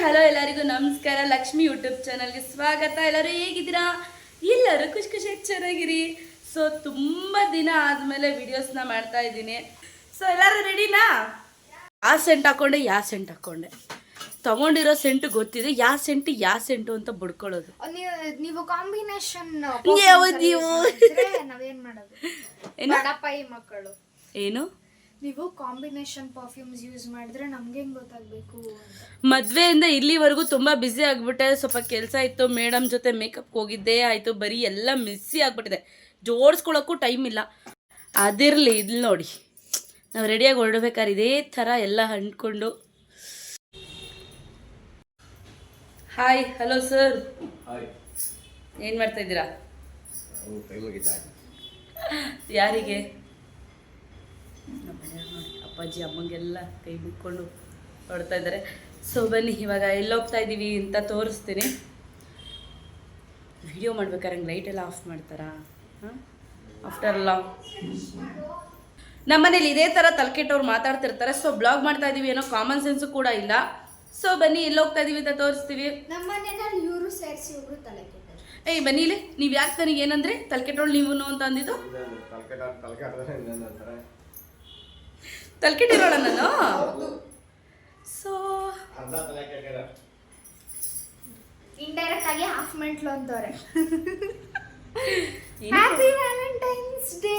Hello ಎಲ್ಲರಿಗೂ ನಮಸ್ಕಾರ. Lakshmi YouTube ಚಾನಲ್ಗೆ ಸ್ವಾಗತ. ಎಲ್ಲರೂ ಹೇಗಿದ್ದೀರಾ? ಎಲ್ಲರೂ ಖುಷಿಯಾಗಿ ಚೆನ್ನಾಗಿರಿ. ಸೊ ತುಂಬ ದಿನ ಆದಮೇಲೆ ವಿಡಿಯೋಸ್ನ ಮಾಡ್ತಾ ಇದ್ದೀನಿ. ಸೊ ಎಲ್ಲರೂ ರೆಡಿನಾ? ಯಾವ ಸೆಂಟ್ ಹಾಕೊಂಡೆ ತಗೊಂಡಿರೋ ಸೆಂಟು ಗೊತ್ತಿದೆ, ಯಾವ ಸೆಂಟು ಅಂತ ಬಡ್ಕೊಳ್ಳೋದು. ನೀವು ಕಾಂಬಿನೇಷನ್ ನಾವೇನ್ ಮಾಡೋದು? ಮಕ್ಕಳು ಏನು ನೀವು ಕಾಂಬಿನೇಷನ್ ಪರ್ಫ್ಯೂಮ್ಸ್ ಯೂಸ್ ಮಾಡಿದ್ರೆ ನಮ್ಗೆ ಹೆಂಗ್ ಗೊತ್ತಾಗಬೇಕು? ಮದುವೆಯಿಂದ ಇಲ್ಲಿವರೆಗೂ ತುಂಬ ಬ್ಯುಸಿ ಆಗಿಬಿಟ್ಟೆ. ಸ್ವಲ್ಪ ಕೆಲಸ ಇತ್ತು, ಮೇಡಮ್ ಜೊತೆ ಮೇಕಪ್ಗೆ ಹೋಗಿದ್ದೇ ಆಯಿತು, ಬರೀ ಎಲ್ಲ ಮಿಸ್ಸಿ ಆಗಿಬಿಟ್ಟಿದೆ, ಜೋಡಿಸ್ಕೊಳ್ಳೋಕ್ಕೂ ಟೈಮ್ ಇಲ್ಲ. ಅದಿರಲಿ, ಇಲ್ಲಿ ನೋಡಿ, ನಾವು ರೆಡಿಯಾಗಿ ಹೊರಡ್ಬೇಕಾದ್ರೆ ಇದೇ ಥರ ಎಲ್ಲ ಅಂದ್ಕೊಂಡು. ಹಾಯ್, ಹಲೋ ಸರ್, ಏನು ಮಾಡ್ತಾಯಿದ್ದೀರಾ? ಯಾರಿಗೆ? ಅಪ್ಪಾಜಿ ಅಮ್ಮಂಗೆಲ್ಲ ಕೈ ಮುಕ್ಕೊಂಡು ಹೊಡ್ತಾ ಇದ್ದಾರೆ. ಸೊ ಬನ್ನಿ, ಇವಾಗ ಎಲ್ಲೋಗ್ತಾ ಇದ್ದೀವಿ ಅಂತ ತೋರಿಸ್ತೀನಿ. ವಿಡಿಯೋ ಮಾಡ್ಬೇಕಾದ್ರೆ ಹಂಗೆ ಲೈಟೆಲ್ಲ ಆಫ್ ಮಾಡ್ತಾರಾ? ಆಫ್ಟರ್ ಲಾಂಗ್ ನಮ್ಮನೇಲಿ ಇದೇ ಥರ ತಲೆಕೆಟ್ಟವ್ರು ಮಾತಾಡ್ತಿರ್ತಾರೆ. ಸೊ ಬ್ಲಾಗ್ ಮಾಡ್ತಾ ಇದ್ದೀವಿ, ಏನೋ ಕಾಮನ್ ಸೆನ್ಸು ಕೂಡ ಇಲ್ಲ. ಸೊ ಬನ್ನಿ, ಎಲ್ಲೋಗ್ತಾ ಇದ್ದೀವಿ ಅಂತ ತೋರಿಸ್ತೀವಿ. ನಮ್ಮ ಮನೆಯಲ್ಲಿ ಇವರು ಸೇರಿಸಿ ಒಬ್ರು ತಲೆಕೆಟ್ಟರು. ಏಯ್ ಬನ್ನಿ ಇಲ್ಲಿ, ನೀವು ಯಾಕೆ ನನಗೆ ಏನಂದ್ರೆ ತಲೆಕೆಟ್ಟೋಳು ನೀವು ಅಂತ ಅಂದಿದ್ದು? ತಲೆಕೆಟ್ಟಿರೋಳ ನಾನು? ಸೊ ಇಂಡೈರೆಕ್ಟ್ ಆಗಿ ಹಾಫ್ ಮೆಂಟ್ಲು ಅಂತವ್ರೆ. Happy Valentine's day.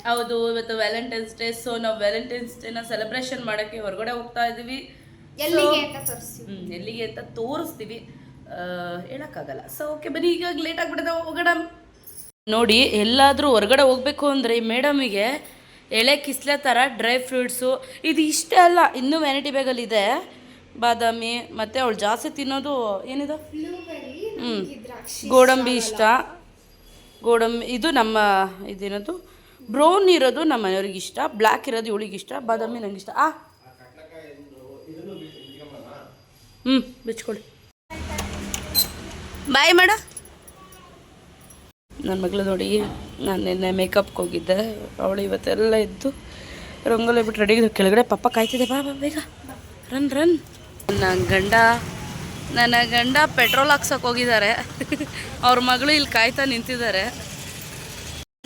ಹೌದು, ಇವತ್ತು ವ್ಯಾಲೆಂಟೈನ್ಸ್ ಡೇ. ಸೊ ನಾವು ವ್ಯಾಲೆಂಟೈನ್ಸ್ ಡೇನ ಸೆಲೆಬ್ರೇಷನ್ ಮಾಡೋಕ್ಕೆ ಹೊರಗಡೆ ಹೋಗ್ತಾ ಇದ್ದೀವಿ. ಎಲ್ಲಿಗೆ ಅಂತ ತೋರಿಸ್ತೀವಿ. ಎಲ್ಲಿಗೆ ಅಂತ ತೋರಿಸ್ತೀವಿ, ಹೇಳೋಕ್ಕಾಗಲ್ಲ. ಸೊ ಓಕೆ ಬನ್ನಿ, ಈಗ ಲೇಟ್ ಆಗಿಬಿಟ್ಟಿದೆ, ಹೋಗೋಣ. ನೋಡಿ, ಎಲ್ಲಾದರೂ ಹೊರಗಡೆ ಹೋಗ್ಬೇಕು ಅಂದರೆ ಮೇಡಮಿಗೆ ಎಳೆ ಕಿಸ್ಲೆ ಥರ ಡ್ರೈ ಫ್ರೂಟ್ಸು ಇದು ಇಷ್ಟ ಅಲ್ಲ, ಇನ್ನೂ ವ್ಯಾನಿಟಿ ಬ್ಯಾಗಲ್ಲಿದೆ ಬಾದಾಮಿ. ಮತ್ತು ಅವಳು ಜಾಸ್ತಿ ತಿನ್ನೋದು ಏನಿದು, ಗೋಡಂಬಿ ಇಷ್ಟ. ಗೋಡಂಬಿ ಇದು ನಮ್ಮ ಇದೇನದು ಬ್ರೌನ್ ಇರೋದು ನಮ್ಮ ಮನೆಯವ್ರಿಗೆ ಇಷ್ಟ, ಬ್ಲ್ಯಾಕ್ ಇರೋದು ಇವಳಿಗೆ ಇಷ್ಟ, ಬಾದಾಮಿ ನಂಗೆ ಇಷ್ಟ. ಬಿಚ್ಕೊಳ್ಳಿ. ಬಾಯ್ ಮಾಡ. ನನ್ನ ಮಗಳು ನೋಡಿ, ನಾನು ನಿನ್ನೆ ಮೇಕಪ್ಗೆ ಹೋಗಿದ್ದೆ, ಅವಳು ಇವತ್ತೆಲ್ಲ ಇದ್ದು ರಂಗೋಲಿ ಬಿಟ್ಟು ರೆಡಿ. ಕೆಳಗಡೆ ಪಪ್ಪ ಕಾಯ್ತಿದೆ, ಬಾ ಬಾ ಬೇಗ ರನ್. ನನ್ನ ಗಂಡ ಪೆಟ್ರೋಲ್ ಹಾಕ್ಸೋಕೆ ಹೋಗಿದ್ದಾರೆ. ಅವ್ರ ಮಗಳು ಇಲ್ಲಿ ಕಾಯ್ತಾ ನಿಂತಿದ್ದಾರೆ.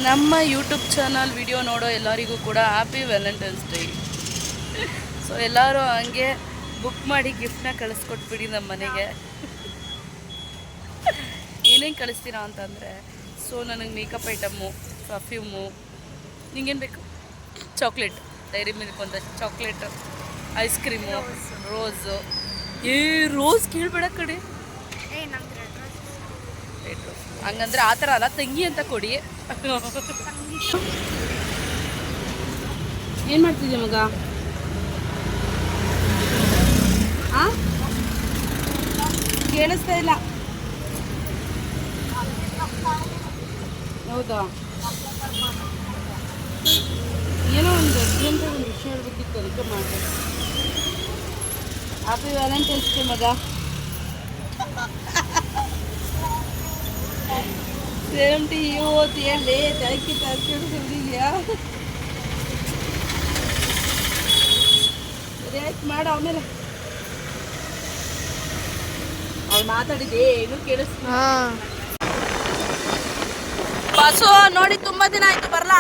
ನಮ್ಮ ಯೂಟ್ಯೂಬ್ ಚಾನಲ್ ವಿಡಿಯೋ ನೋಡೋ ಎಲ್ಲರಿಗೂ ಕೂಡ ಹ್ಯಾಪಿ ವ್ಯಾಲೆಂಟೈನ್ಸ್ ಡೇ. ಸೊ ಎಲ್ಲರೂ ಹಂಗೆ ಬುಕ್ ಮಾಡಿ ಗಿಫ್ಟನ್ನ ಕಳಿಸ್ಕೊಟ್ಬಿಡಿ ನಮ್ಮ ಮನೆಗೆ. ಏನೇನು ಕಳಿಸ್ತೀರಾ ಅಂತಂದರೆ, ಸೊ ನನಗೆ ಮೇಕಪ್ ಐಟಮ್ಮು, ಪರ್ಫ್ಯೂಮು, ನಿಂಗೇನು ಬೇಕು? ಚಾಕ್ಲೇಟ್, ಡೈರಿ ಮಿಲ್ಕ್ ಅಂತ chocolate, ice cream, rose. Rose ಕೇಳಬೇಡ ಕಡೆ, ಹಂಗಂದ್ರೆ ಆ ಥರ ಅಲ್ಲ, ತಂಗಿ ಅಂತ ಕೊಡಿ. ಏನು ಮಾಡ್ತಿದ್ದೆ ಮಗ? ಕೇಳಿಸ್ತಾ ಇಲ್ಲ. ಹೌದಾ? ಏನೋ ಒಂದು ಅರ್ಜೆಂಟ್ ಒಂದು ವಿಷಯ ಹೇಳ್ಬೇಕಿತ್ತು, ಅದಕ್ಕೆ ಮಾಡಿದೆ. ಹ್ಯಾಪಿ ವ್ಯಾಲೆಂಟೈನ್ಸ್ ಡೇ ಮಗ. Same to you. ಓದ್ತೀಯಲ್ಲೇ ತರಕಿ ಸುಳಿದ್ಯಾ? ರಿಯಾಕ್ಟ್ ಮಾಡು. ಆಮೇಲೆ ಅವ್ಳು ಮಾತಾಡಿದ್ದೆ ಏನು ಕೇಳಿಸ್ತು. ಬಸ್ಸು ನೋಡಿ, ತುಂಬ ದಿನ ಆಯ್ತು ಬರಲಾ?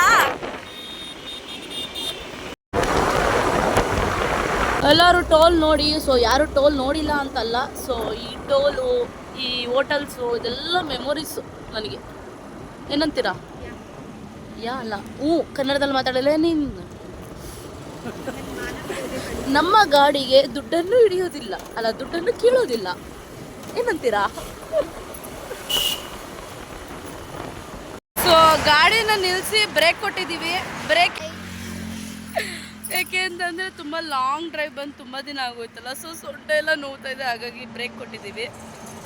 ಎಲ್ಲರೂ ಟೋಲ್ ನೋಡಿ. ಸೊ ಯಾರು ಟೋಲ್ ನೋಡಿಲ್ಲ ಅಂತಲ್ಲ, ಸೊ ಈ ಟೋಲು, ಈ ಹೋಟೆಲ್ಸು, ಇದೆಲ್ಲ ಮೆಮೊರೀಸು ನನಗೆ. ಏನಂತೀರಾ? ಅಲ್ಲ ಕನ್ನಡದಲ್ಲಿ ಮಾತಾಡಲೇ ನೀನು. ನಮ್ಮ ಗಾಡಿಗೆ ದುಡ್ಡನ್ನು ಹಿಡಿಯೋದಿಲ್ಲ, ಅಲ್ಲ ದುಡ್ಡನ್ನು ಕೀಳೋದಿಲ್ಲ, ಏನಂತೀರಾ? ಸೊ ಗಾಡಿನ ನಿಲ್ಲಿಸಿ ಬ್ರೇಕ್ ಕೊಟ್ಟಿದ್ದೀವಿ. ಬ್ರೇಕ್ ಏಕೆ ಅಂತಂದರೆ ತುಂಬ ಲಾಂಗ್ ಡ್ರೈವ್ ಬಂದು ತುಂಬ ದಿನ ಆಗೋಯ್ತಲ್ಲ, ಸೊ ಸೊಂಟ ಎಲ್ಲ ನೋವ್ತಾ ಇದೆ, ಹಾಗಾಗಿ ಬ್ರೇಕ್ ಕೊಟ್ಟಿದ್ದೀವಿ.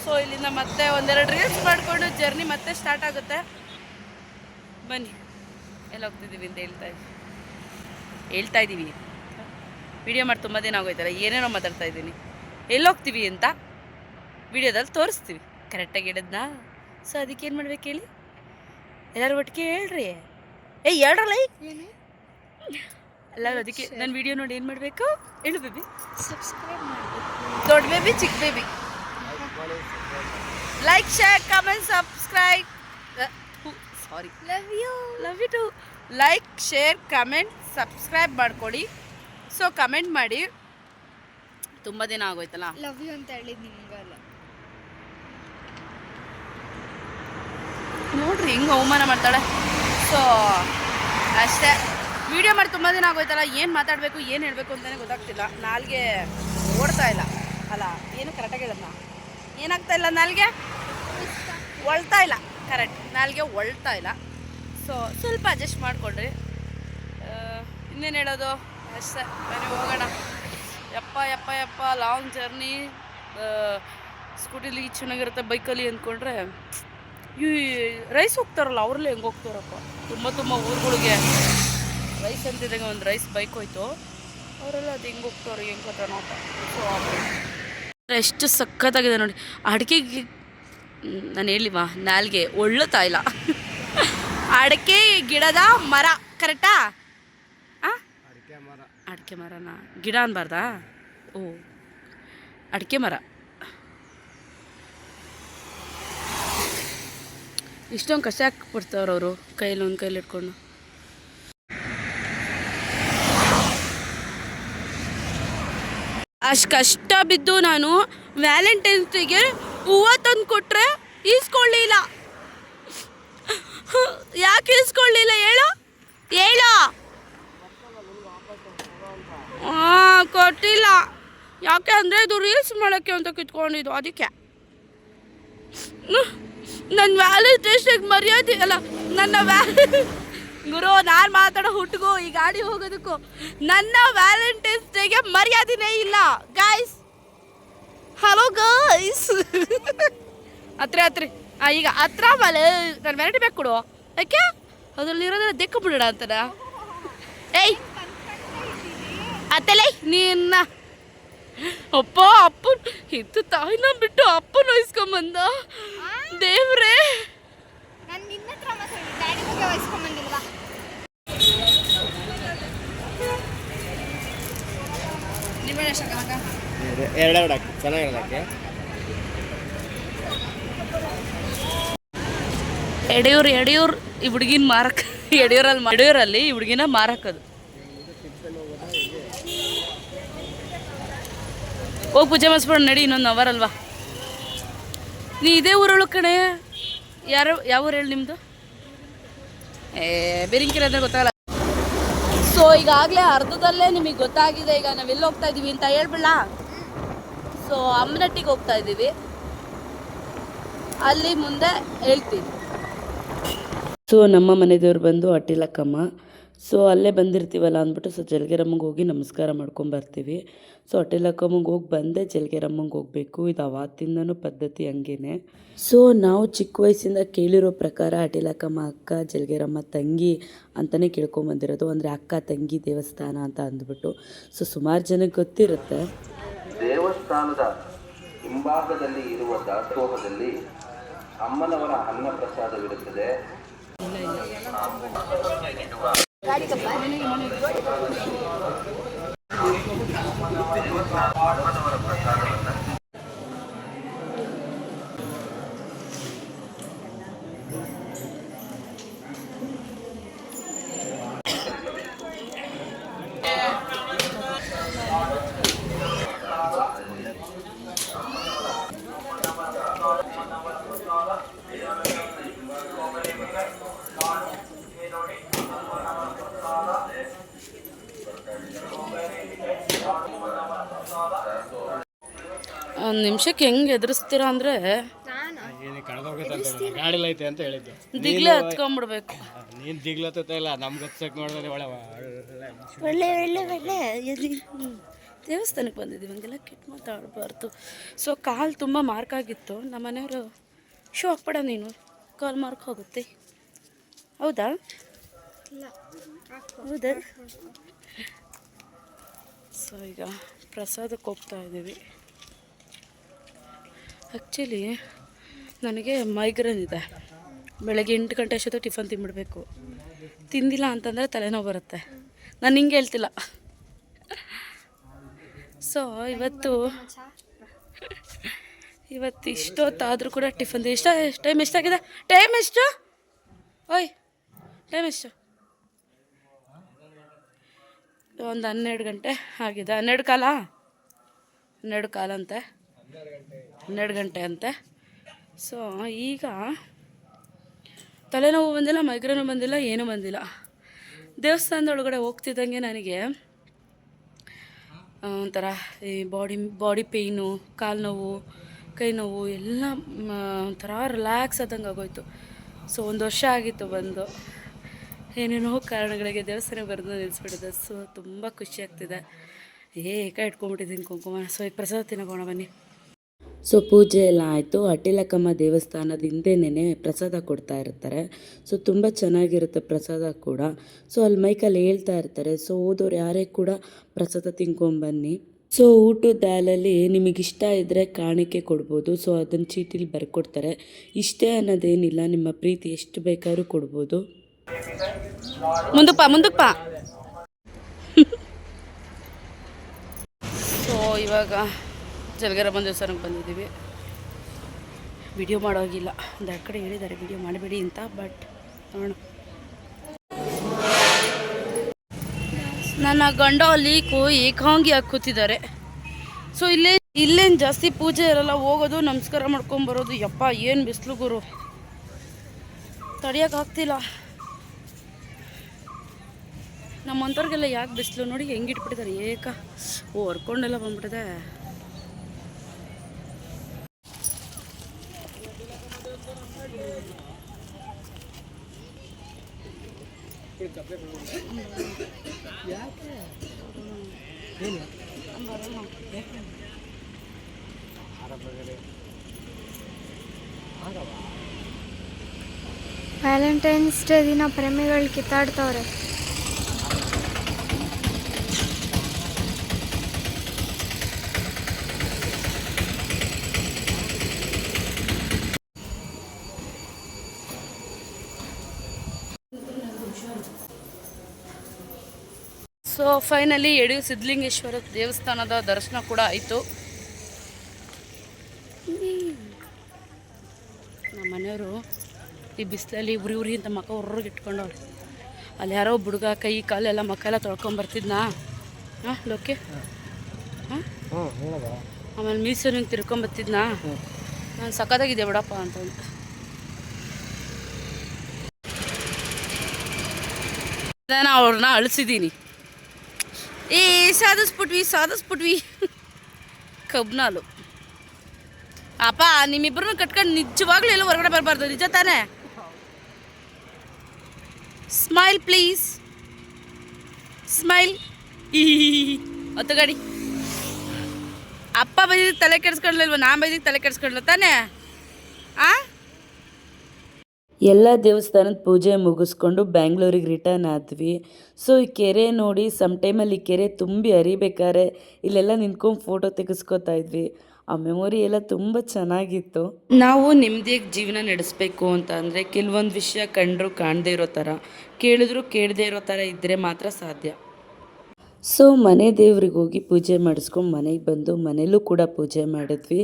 ಸೊ ಇಲ್ಲಿಂದ ಮತ್ತೆ ಒಂದೆರಡು ರೀಲ್ಸ್ ಮಾಡಿಕೊಂಡು ಜರ್ನಿ ಮತ್ತೆ ಸ್ಟಾರ್ಟ್ ಆಗುತ್ತೆ. ಬನ್ನಿ, ಎಲ್ಲ ಹೋಗ್ತಿದ್ದೀವಿ ಅಂತ ಹೇಳ್ತಾ ಇದ್ದೀವಿ. ವಿಡಿಯೋ ಮಾಡಿ ತುಂಬ ದಿನ ಆಗೋಯ್ತಲ್ಲ, ಏನೇನೋ ಮಾತಾಡ್ತಾ ಇದ್ದೀನಿ. ಎಲ್ಲೋಗ್ತೀವಿ ಅಂತ ವಿಡಿಯೋದಲ್ಲಿ ತೋರಿಸ್ತೀವಿ, ಕರೆಕ್ಟಾಗಿ ಹಿಡಿದ್ನಾ? ಸೊ ಅದಕ್ಕೆ ಏನು ಮಾಡ್ಬೇಕು ಹೇಳಿ, ಎಲ್ಲರೂ ಒಟ್ಟಿಗೆ ಹೇಳ್ರಿ. ಹೇಳ್ರಲ್ಲ. ಎಲ್ಲರೂ ಅದಕ್ಕೆ ನನ್ನ ವಿಡಿಯೋ ನೋಡಿ ಏನು ಮಾಡಬೇಕು ಹೇಳು ಬೇಬಿ. ಸಬ್ಸ್ಕ್ರೈಬ್ ಮಾಡಬೇಕು. ದೊಡ್ಡ ಬೇಬಿ ಚಿಕ್ಕ baby. Like share comment subscribe. Sorry, love you too. Like share comment subscribe ಮಾಡ್ಕೊಳ್ಳಿ. ಸೊ ಕಮೆಂಟ್ ಮಾಡಿ. ತುಂಬ ದಿನ ಆಗೋಯ್ತಲ್ಲ. ಲವ್ ಯು ಅಂತ ಹೇಳಿದ್ ನಿಮ್ಗಲ್ಲ. ನೋಡ್ರಿ ಹಿಂಗೆ ಅವಮಾನ ಮಾಡ್ತಾಳೆ. ಸೊ ಅಷ್ಟೇ, ವಿಡಿಯೋ ಮಾಡಿ ತುಂಬ ದಿನ ಆಗೋಯ್ತಲ್ಲ, ಏನು ಮಾತಾಡಬೇಕು ಏನು ಹೇಳಬೇಕು ಅಂತಲೇ ಗೊತ್ತಾಗ್ತಿಲ್ಲ. ನಾಲ್ಗೆ ಓಡ್ತಾ ಇಲ್ಲ ಅಲ್ಲ, ಏನು ಕರೆಕ್ಟಾಗಿ ಹೇಳೋಣ, ಏನಾಗ್ತಾ ಇಲ್ಲ, ನಾಲ್ಗೆ ಒಳ್ತಾ ಇಲ್ಲ. ಕರೆಕ್ಟ್, ನಾಲ್ಗೆ ಒಳ್ತಾ ಇಲ್ಲ. ಸೊ ಸ್ವಲ್ಪ ಅಡ್ಜಸ್ಟ್ ಮಾಡಿಕೊಡ್ರಿ. ಇನ್ನೇನು ಹೇಳೋದು, ಅಷ್ಟೇ. ಮನೆಗೆ ಹೋಗೋಣ. ಯಪ್ಪ ಯಪ್ಪ ಯಪ್ಪ ಲಾಂಗ್ ಜರ್ನಿ. ಸ್ಕೂಟಿಲಿ ಚೆನ್ನಾಗಿರುತ್ತೆ, ಬೈಕಲ್ಲಿ ಅಂದ್ಕೊಂಡ್ರೆ ಈ ರೈಸ್ ಹೋಗ್ತಾರಲ್ಲ ಅವರಲ್ಲೇ ಹೆಂಗೆ ಹೋಗ್ತಾರಪ್ಪ. ತುಂಬ ಊರುಗಳಿಗೆ ರೈಸ್ ಅಂತಿದ್ದಂಗೆ ಒಂದು ರೈಸ್ ಬೈಕ್ ಹೋಯ್ತು, ಅವರೆಲ್ಲ ಅದು ಹೆಂಗೆ ಹೋಗ್ತಾವ್ರೆ ಹೆಂಗೆ ಗೊತ್ತಾನಪ್ಪ. ಸೊ ಎಷ್ಟು ಸಖತ್ತಾಗಿದೆ ನೋಡಿ. ಅಡಿಕೆಗೆ ನಾನು ಹೇಳಿವಾ, ನಾಲ್ಗೆ ಒಳ್ಳುತ್ತಾ ಇಲ್ಲ. ಅಡಿಕೆ ಗಿಡದ ಮರ ಕರೆಕ್ಟಾ? ಅಡಿಕೆ ಮರನ ಗಿಡ ಅನ್ಬಾರ್ದಾ? ಓ, ಅಡಿಕೆ ಮರ. ಇಷ್ಟೊಂದು ಕಷ್ಟ ಹಾಕ್ಬಿಡ್ತಾವ್ರು ಅವರು, ಕೈಯಲ್ಲಿ ಒಂದು ಕೈಲಿ ಇಟ್ಕೊಂಡು. ಅಷ್ಟು ಕಷ್ಟ ಬಿದ್ದು ನಾನು ವ್ಯಾಲೆಂಟೈನ್ಸ್ ಡೇಗೆ ಹೂವು ತಂದು ಕೊಟ್ಟರೆ ಈಸ್ಕೊಳ್ಳಿಲ್ಲ. ಯಾಕೆ ಈಸ್ಕೊಳ್ಳಿಲ್ಲ ಹೇಳು ಹೇಳು? ಕೊಟ್ಟಿಲ್ಲ. ಯಾಕೆ ಅಂದರೆ ಇದು ರೀಲ್ಸ್ ಮಾಡೋಕ್ಕೆ ಅಂತ ಕಿತ್ಕೊಂಡಿದ್ದು, ಅದಕ್ಕೆ. ನನ್ನ ವ್ಯಾಲೆಂಟೈನ್ಸ್ ಡೇಗೆ ಮರ್ಯಾದೆ ಅಲ್ಲ, ನನ್ನ ಗುರು ನಾನು ಮಾತಾಡೋ ಹುಟ್ಟಿಗೂ ಈ ಗಾಡಿ ಹೋಗೋದಕ್ಕೂ ನನ್ನ ವ್ಯಾಲೆಂಟೈನ್ಸ್ ಡೇಗೆ ಮರ್ಯಾದೆನೇ ಇಲ್ಲ ಗಾಯ್ಸ್. Hello guys. ಹತ್ರ ಈಗ ಹತ್ರ ಮೇಲೆ ನಾನು ವೆರೈಟಿ ಬೇಕು ಕೊಡು. ಯಾಕೆ ಅದರಲ್ಲಿ ಇರೋದನ್ನ ದೆಕ್ಕ ಬಿಡೋಣ ಅಂತಾನ? ಏಯ್ ಅತ್ತಲೇ ನಿನ್ನ ಅಪ್ಪ ಅಪ್ಪನ ಇತ್ತು ತಾಯಿನ ಬಿಟ್ಟು ಅಪ್ಪನ ವಹಿಸ್ಕೊಂಬಂದ. ದೇವ್ರೇ, ನಾನು ನಿನ್ನ ಹತ್ರ ಮಾತಾಡಿ ಡ್ಯಾಡಿ ಬಗ್ಗೆ ವಹಿಸ್ಕೊಂಬಂದಿಲ್ವಾ? ಎರಡೆರಡು ಹಾಕಿ ಚೆನ್ನಾಗಿರೋದಕ್ಕೆ. ಯಡಿಯೂರು ಈ ಹುಡುಗಿನ ಮಾರಕ್ಕೆ, ಯಡಿಯೂರಲ್ಲಿ ಈ ಹುಡುಗಿನ ಮಾರಕ್ಕದು. ಹೋಗಿ ಪೂಜೆ ಮಾಡಿಸ್ಬಿಡು ನಡಿ, ಇನ್ನೊಂದು ಅವರ್ ಅಲ್ವಾ. ನೀ ಇದೇ ಊರೊಳು ಕಣೆ. ಯಾವ ಊರು ಹೇಳಿ ನಿಮ್ಮದು? ಬೇರಿಂಕಿರ ಅಂದರೆ ಗೊತ್ತಾಗಲ್ಲ. ಸೊ ಈಗಾಗಲೇ ಅರ್ಧದಲ್ಲೇ ನಿಮಗೆ ಗೊತ್ತಾಗಿದೆ ಈಗ ನಾವೆಲ್ಲಿ ಹೋಗ್ತಾ ಇದ್ದೀವಿ ಅಂತ ಹೇಳ್ಬಿಡ. ಸೊ ಅಮ್ಮನಟ್ಟಿಗೆ ಹೋಗ್ತಾ ಇದ್ದೀವಿ, ಅಲ್ಲಿ ಮುಂದೆ ಹೇಳ್ತೀವಿ. ಸೊ ನಮ್ಮ ಮನೆ ದೇವ್ರು ಬಂದು ಅಟ್ಟಿಲಕ್ಕಮ್ಮ. ಸೊ ಅಲ್ಲೇ ಬಂದಿರ್ತೀವಲ್ಲ ಅಂದ್ಬಿಟ್ಟು ಸೊ ಜಲ್ಗೆರಮ್ಮಂಗೆ ಹೋಗಿ ನಮಸ್ಕಾರ ಮಾಡ್ಕೊಂಬರ್ತೀವಿ. ಸೊ ಅಟ್ಟಿಲಕ್ಕಮ್ಮಂಗೆ ಹೋಗಿ ಬಂದೆ ಜಲ್ಗೆರಮ್ಮಂಗೆ ಹೋಗಬೇಕು. ಇದು ಅವತ್ತಿಂದನೂ ಪದ್ಧತಿ ಹಂಗೇನೆ. ಸೊ ನಾವು ಚಿಕ್ಕ ವಯಸ್ಸಿಂದ ಕೇಳಿರೋ ಪ್ರಕಾರ ಅಟ್ಟಿಲಕ್ಕಮ್ಮ ಅಕ್ಕ, ಜಲ್ಗೆರಮ್ಮ ತಂಗಿ ಅಂತಲೇ ಕೇಳ್ಕೊಂಬಂದಿರೋದು. ಅಂದರೆ ಅಕ್ಕ ತಂಗಿ ದೇವಸ್ಥಾನ ಅಂತ ಅಂದ್ಬಿಟ್ಟು. ಸೊ ಸುಮಾರು ಜನಕ್ಕೆ ಗೊತ್ತಿರುತ್ತೆ. ದೇವಸ್ಥಾನದ ಹಿಂಭಾಗದಲ್ಲಿ ಇರುವ ದಾಸೋಹದಲ್ಲಿ ಅಮ್ಮನವರ ಅನ್ನ ಪ್ರಸಾದವಿರುತ್ತದೆ. ಒಂದು ನಿಮಿಷಕ್ಕೆ ಹೆಂಗೆ ಎದುರಿಸ್ತೀರಾ ಅಂದರೆ ಗಾಡಿಲಿ ಐತೆ ಅಂತ ಹೇಳಿದ್ದು. ದಿಗ್ಲೆ ಹತ್ಕೊಂಡ್ಬಿಡ್ಬೇಕು. ನೀನು ದಿಗ್ಲತ್ತ ಇಲ್ಲ, ನಮ್ಗೆ ಹಚ್ಚಕ್ಕೆ ನೋಡಿದ್ರೆ ಒಳ್ಳೆ ದೇವಸ್ಥಾನಕ್ಕೆ ಬಂದಿದ್ದೀವಿ, ಹಂಗೆಲ್ಲ ಕೆಟ್ಟ ಮಾತಾಡಬಾರ್ದು. ಸೊ ಕಾಲು ತುಂಬ ಮಾರ್ಕ್ ಆಗಿತ್ತು. ನಮ್ಮ ಮನೆಯವರು ಶೂ ಹಾಕ್ಬೇಡ ನೀನು, ಕಾಲು ಮಾರ್ಕ್ ಹೋಗುತ್ತೆ. ಹೌದಾ? ಹೌದಾ? ಸೊ ಈಗ ಪ್ರಸಾದಕ್ಕೆ ಹೋಗ್ತಾ ಇದ್ದೀವಿ. ಆ್ಯಕ್ಚುಲಿ ನನಗೆ ಮೈಗ್ರೇನ್ ಇದೆ. ಬೆಳಗ್ಗೆ 8 ಗಂಟೆ ಅಷ್ಟೊತ್ತು ಟಿಫನ್ ತಿನ್ಬಿಡಬೇಕು. ತಿಂದಿಲ್ಲ ಅಂತಂದರೆ ತಲೆನೋವು ಬರುತ್ತೆ. ನಾನು ಹಿಂಗೆ ಹೇಳ್ತಿಲ್ಲ. ಸೊ ಇವತ್ತು ಇಷ್ಟೊತ್ತಾದರೂ ಕೂಡ ಟಿಫನ್ ಟೈಮ್ ಎಷ್ಟಾಗಿದೆ? ಟೈಮ್ ಎಷ್ಟು? ಓಯ್ ಟೈಮ್ ಎಷ್ಟು? ಒಂದು 12 ಗಂಟೆ ಆಗಿದೆ. 12 ಕಾಲ 12 ಕಾಲ ಅಂತೆ, 12 ಗಂಟೆ ಅಂತೆ. ಸೊ ಈಗ ತಲೆನೋವು ಬಂದಿಲ್ಲ, ಮೈಗ್ರೇನು ಬಂದಿಲ್ಲ, ಏನೂ ಬಂದಿಲ್ಲ. ದೇವಸ್ಥಾನದೊಳಗಡೆ ಹೋಗ್ತಿದ್ದಂಗೆ ನನಗೆ ಒಂಥರ ಈ ಬಾಡಿ ಪೇಯ್ನು, ಕಾಲು ನೋವು, ಕೈ ನೋವು ಎಲ್ಲ ಒಂಥರ ರಿಲ್ಯಾಕ್ಸ್ ಆದಂಗೆ ಆಗೋಯ್ತು. ಸೊ 1 ವರ್ಷ ಆಗಿತ್ತು ಬಂದು, ಏನೇನೋ ಕಾರಣಗಳಿಗೆ ದೇವಸ್ಥಾನಕ್ಕೆ ಬರೆದು ನಿಲ್ಲಿಸ್ಬಿಟ್ಟಿದೆ. ಸೊ ತುಂಬ ಖುಷಿ ಆಗ್ತಿದೆ. ಕೈ ಇಟ್ಕೊಂಡ್ಬಿಟ್ಟಿದ್ದೀನಿ ಕುಂಕುಮ. ಸೊ ಈಗ ಪ್ರಸಾದ ತಿನ್ನೋಣ ಬನ್ನಿ. ಸೊ ಪೂಜೆ ಎಲ್ಲ ಆಯಿತು. ಅಟ್ಟಿಲಕ್ಕಮ್ಮ ದೇವಸ್ಥಾನದ ಹಿಂದೆನೇ ಪ್ರಸಾದ ಕೊಡ್ತಾ ಇರ್ತಾರೆ. ಸೊ ತುಂಬ ಚೆನ್ನಾಗಿರುತ್ತೆ ಪ್ರಸಾದ ಕೂಡ. ಸೊ ಅಲ್ಲಿ ಮೈಕಲ್ಲಿ ಹೇಳ್ತಾ ಇರ್ತಾರೆ, ಸೊ ಹೋದವ್ರು ಯಾರೇ ಕೂಡ ಪ್ರಸಾದ ತಿನ್ಕೊಂಬನ್ನಿ. ಸೊ ಊಟದ ಹಾಲಲ್ಲಿ ನಿಮಗಿಷ್ಟ ಇದ್ದರೆ ಕಾಣಿಕೆ ಕೊಡ್ಬೋದು. ಸೊ ಅದನ್ನು ಚೀಟಿಲಿ ಬರ್ಕೊಡ್ತಾರೆ. ಇಷ್ಟೇ ಅನ್ನೋದೇನಿಲ್ಲ, ನಿಮ್ಮ ಪ್ರೀತಿ ಎಷ್ಟು ಬೇಕಾದ್ರೂ ಕೊಡ್ಬೋದು. ಮುಂದಪ್ಪ ಸೊ ಇವಾಗ ಜಲಗರಮ್ಮನ ದೇವಸ್ಥಾನಕ್ಕೆ ಬಂದಿದ್ದೀವಿ. ವಿಡಿಯೋ ಮಾಡೋಗಿಲ್ಲ, ಒಂದು ಕಡೆ ಹೇಳಿದ್ದಾರೆ ವಿಡಿಯೋ ಮಾಡಬೇಡಿ ಅಂತ, ಬಟ್ ನೋಡೋಣ. ನನ್ನ ಗಂಡ ಅಲ್ಲಿ ಏಕಾಂಗಿ ಹಾಕಿ ಕೂತಿದ್ದಾರೆ. ಸೊ ಇಲ್ಲೇನು ಜಾಸ್ತಿ ಪೂಜೆ ಇರಲ್ಲ, ಹೋಗೋದು ನಮಸ್ಕಾರ ಮಾಡ್ಕೊಂಬರೋದು. ಯಪ್ಪ ಏನು ಬಿಸಿಲು ಗುರು, ತಡಿಯೋಕ್ಕಾಗ್ತಿಲ್ಲ. ನಮ್ಮಂಥವ್ರಿಗೆಲ್ಲ ಯಾಕೆ ಬಿಸಿಲು ನೋಡಿ ಹೆಂಗೆ ಇಟ್ಬಿಟ್ಟಿದ್ದಾರೆ. ಹೊರ್ಕೊಂಡೆಲ್ಲ ಬಂದ್ಬಿಟ್ಟಿದೆ. ವ್ಯಾಲೆಂಟೈನ್ಸ್ ಡೇ ದಿನ ಪ್ರೇಮಿಗಳು ಕಿತ್ತಾಡ್ತವ್ರೆ. ಸೊ ಫೈನಲಿ ಯಡಿಯೂರು ಸಿದ್ಧಲಿಂಗೇಶ್ವರ ದೇವಸ್ಥಾನದ ದರ್ಶನ ಕೂಡ ಆಯಿತು. ನಮ್ಮ ಮನೆಯವರು ಈ ಬಿಸಿಲಲ್ಲಿ ಉರಿ ಅಂತ ಮಕ್ಕ ಹೊರಗೆ ಇಟ್ಕೊಂಡವ್ರು. ಅಲ್ಲಿ ಯಾರೋ ಹುಡುಗ ಕೈ ಕಾಲೆಲ್ಲ ಮಕ್ಕ ಎಲ್ಲ ತೊಳ್ಕೊಂಬರ್ತಿದ್ನಾ ಲೋಕೆ. ಆಮೇಲೆ ಮೀಸೂರಿಗೆ ತಿರ್ಕೊಂಬರ್ತಿದ್ನಾ. ನಾನು ಸಖತ್ತಾಗಿದೆ ಬಿಡಪ್ಪ ಅಂತಂದು. ನಾನು ಅವ್ರನ್ನ ಅಳಿಸಿದ್ದೀನಿ. ಸಾಧಿಸ್ಬಿಟ್ವಿ ಕಬ್ನಾಲು. ಅಪ್ಪ ನಿಮ್ಮಿಬ್ಬರನ್ನ ಕಟ್ಕೊಂಡು ನಿಜವಾಗ್ಲೂ ಎಲ್ಲೂ ಹೊರಗಡೆ ಬರಬಾರ್ದು, ನಿಜ ತಾನೇ? Smile please, smile. ಹೊತ್ತು ಗಾಡಿ. ಅಪ್ಪ ಬೈದಿದ್ದು ತಲೆ ಕೆಡಿಸ್ಕೊಳ್ಳಲ್ವ, ನಾನು ಬೈದಿದ್ದು ತಲೆ ಕೆಡಿಸ್ಕೊಳ್ಳ ತಾನೇ? ಎಲ್ಲ ದೇವಸ್ಥಾನದ ಪೂಜೆ ಮುಗಿಸ್ಕೊಂಡು ಬ್ಯಾಂಗ್ಳೂರಿಗೆ ರಿಟರ್ನ್ ಆದ್ವಿ. ಸೊ ಈ ಕೆರೆ ನೋಡಿ, ಸಮ್ ಟೈಮಲ್ಲಿ ಈ ಕೆರೆ ತುಂಬಿ ಹರಿಬೇಕಾದ್ರೆ ಇಲ್ಲೆಲ್ಲ ನಿಂತ್ಕೊಂಡು ಫೋಟೋ ತೆಗೆಸ್ಕೊತಾ ಇದ್ವಿ. ಆ ಮೆಮೊರಿ ಎಲ್ಲ ತುಂಬ ಚೆನ್ನಾಗಿತ್ತು. ನಾವು ನೆಮ್ಮದಿಯಾಗಿ ಜೀವನ ನಡೆಸಬೇಕು ಅಂತ ಅಂದರೆ ಕೆಲವೊಂದು ವಿಷಯ ಕಂಡ್ರು ಕಾಣದೇ ಇರೋ ಥರ, ಕೇಳಿದ್ರು ಕೇಳದೇ ಇರೋ ಥರ ಇದ್ದರೆ ಮಾತ್ರ ಸಾಧ್ಯ. ಸೊ ಮನೆ ದೇವ್ರಿಗೆ ಹೋಗಿ ಪೂಜೆ ಮಾಡಿಸ್ಕೊಂಡು ಮನೆಗೆ ಬಂದು ಮನೇಲೂ ಕೂಡ ಪೂಜೆ ಮಾಡಿದ್ವಿ.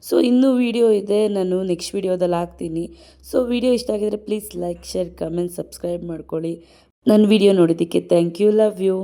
ಸೊ ಇನ್ನೂ ವಿಡಿಯೋ ಇದೆ, ನಾನು ನೆಕ್ಸ್ಟ್ ವಿಡಿಯೋದಲ್ಲಿ ಹಾಕ್ತೀನಿ. ಸೊ ವಿಡಿಯೋ ಇಷ್ಟ ಆಗಿದ್ರೆ please like, share, comment, subscribe ಮಾಡ್ಕೊಳ್ಳಿ. ನನ್ನ ವಿಡಿಯೋ ನೋಡೋದಕ್ಕೆ ಥ್ಯಾಂಕ್ ಯು, ಲವ್ ಯು.